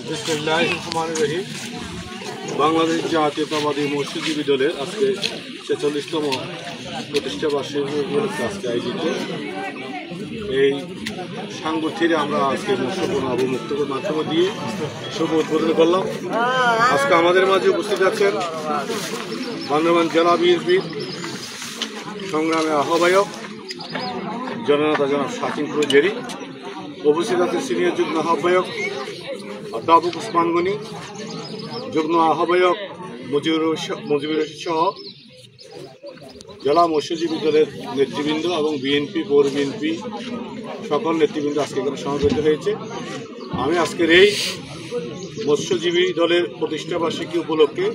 বিসমিল্লাহির-রহমানির-রহিম। বাংলাদেশ জাতীয়তাবাদী মৎস্যজীবী দলের আজকে ৪৬তম প্রতিষ্ঠা বার্ষিকী উপলক্ষে আজকে আয়োজিত এই সাংগঠনিক আমরা আজকে মৎস্যপণ্য অবমুক্তকরণ মাধ্যমে দিয়ে শুভ উদ্বোধন করলাম। আজকে আমাদের মাঝে উপস্থিত আছেন বান্দরবান জেলা বিএনপির সংগ্রামী আহ্বায়ক জননেতা জনাব শাকিল জেরি, উপস্থিত আছেন সিনিয়র যুগ্ম আহ্বায়ক অধ্যাপক ওসমান গনি, যুগ্ম আহ্বায়ক মুজিবুর সহ জেলা মৎস্যজীবী দলের নেতৃবৃন্দ এবং বিএনপি পৌর বিএনপি সকল নেতৃবৃন্দ আজকে এখানে সমবেত হয়েছে। আমি আজকের এই মৎস্যজীবী দলের প্রতিষ্ঠা বার্ষিকী উপলক্ষে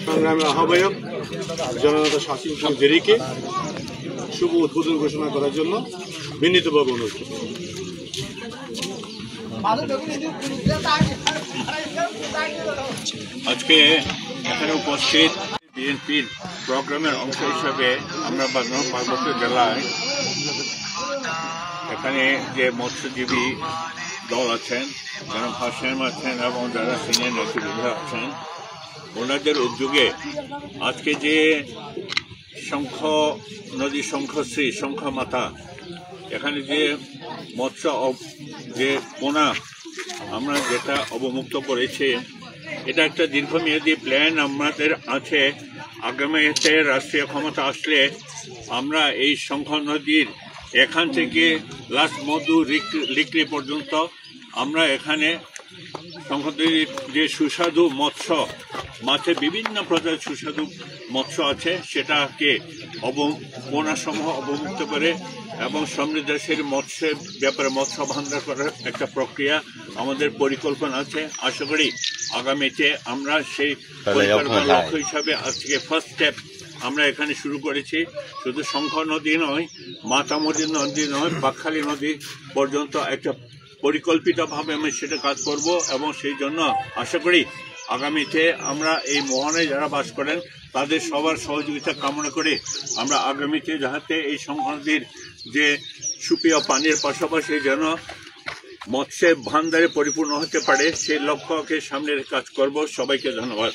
সংগ্রামী আহ্বায়ক জননেতা শাকিল জেরিকে শুভ উদ্বোধন ঘোষণা করার জন্য বিনীতভাবে অনুরোধ করছি। আজকে এখানে উপস্থিত বিএনপির প্রোগ্রামের অংশ হিসাবে আমরা বান্দরবান পার্বত্য জেলায় এখানে যে মৎস্যজীবী দল আছেন, যারা হাসেম আছেন এবং যারা সিনিয়র নেতৃবৃন্দ আছেন, ওনাদের উদ্যোগে আজকে যে শঙ্খ নদী শঙ্খশ্রী শঙ্খ মাতা এখানে যে মৎস্য যে পোনা আমরা যেটা অবমুক্ত করেছি, এটা একটা দীর্ঘমেয়াদী প্ল্যান আমাদের আছে। আগামীতে রাষ্ট্রীয় ক্ষমতা আসলে আমরা এই শঙ্খ নদীর এখান থেকে লাস্ট মধু লিকড়ি পর্যন্ত আমরা এখানে শঙ্খ নদীর যে সুস্বাদু মৎস্য মাছে বিভিন্ন প্রজাতির সুস্বাদু মৎস্য আছে সেটাকে পোনাসমূহ অবমুক্ত করে এবং সমৃদ্ধশীল মৎস্যের ব্যাপারে মৎস্য ভান্ডার করার একটা প্রক্রিয়া আমাদের পরিকল্পনা আছে। আশা করি আগামীতে আমরা সেই পরিকল্পনার লক্ষ্য হিসাবে আজকে ফার্স্ট স্টেপ আমরা এখানে শুরু করেছি। শুধু শঙ্খ নদী নয়, মাতামতি নদী নয়, বাকখালী নদী পর্যন্ত একটা পরিকল্পিতভাবে আমি সেটা কাজ করব এবং সেই জন্য আশা করি আগামীতে আমরা এই মোহনায় যারা বাস করেন তাদের সবার সহযোগিতা কামনা করে আমরা আগামীতে যাতে এই শঙ্খ নদীর যে সুপেয় পানির পাশাপাশি যেন মৎস্যের ভান্ডারে পরিপূর্ণ হতে পারে সেই লক্ষ্যকে সামনে কাজ করব। সবাইকে ধন্যবাদ।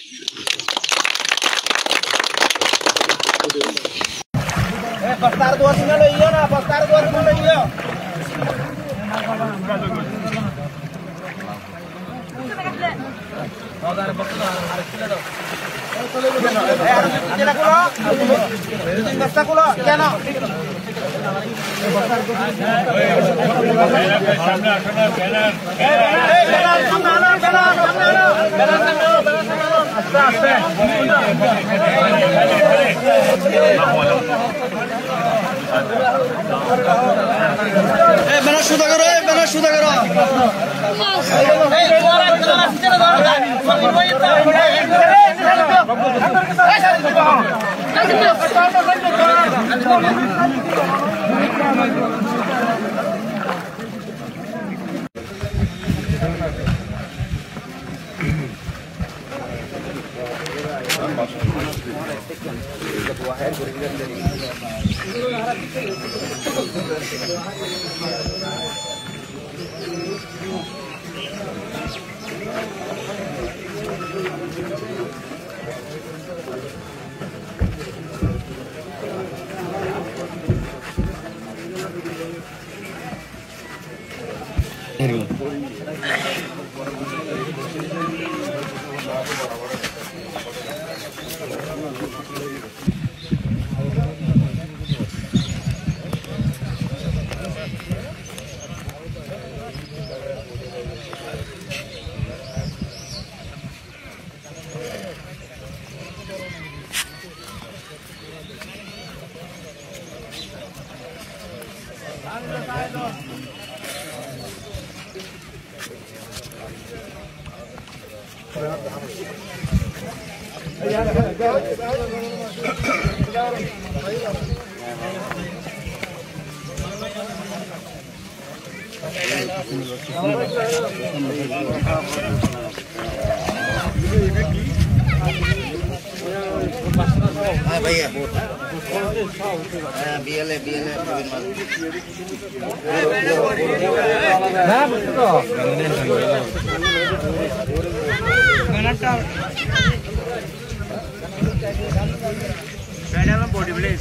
भैया BLA BLA बॉडी बिल्डर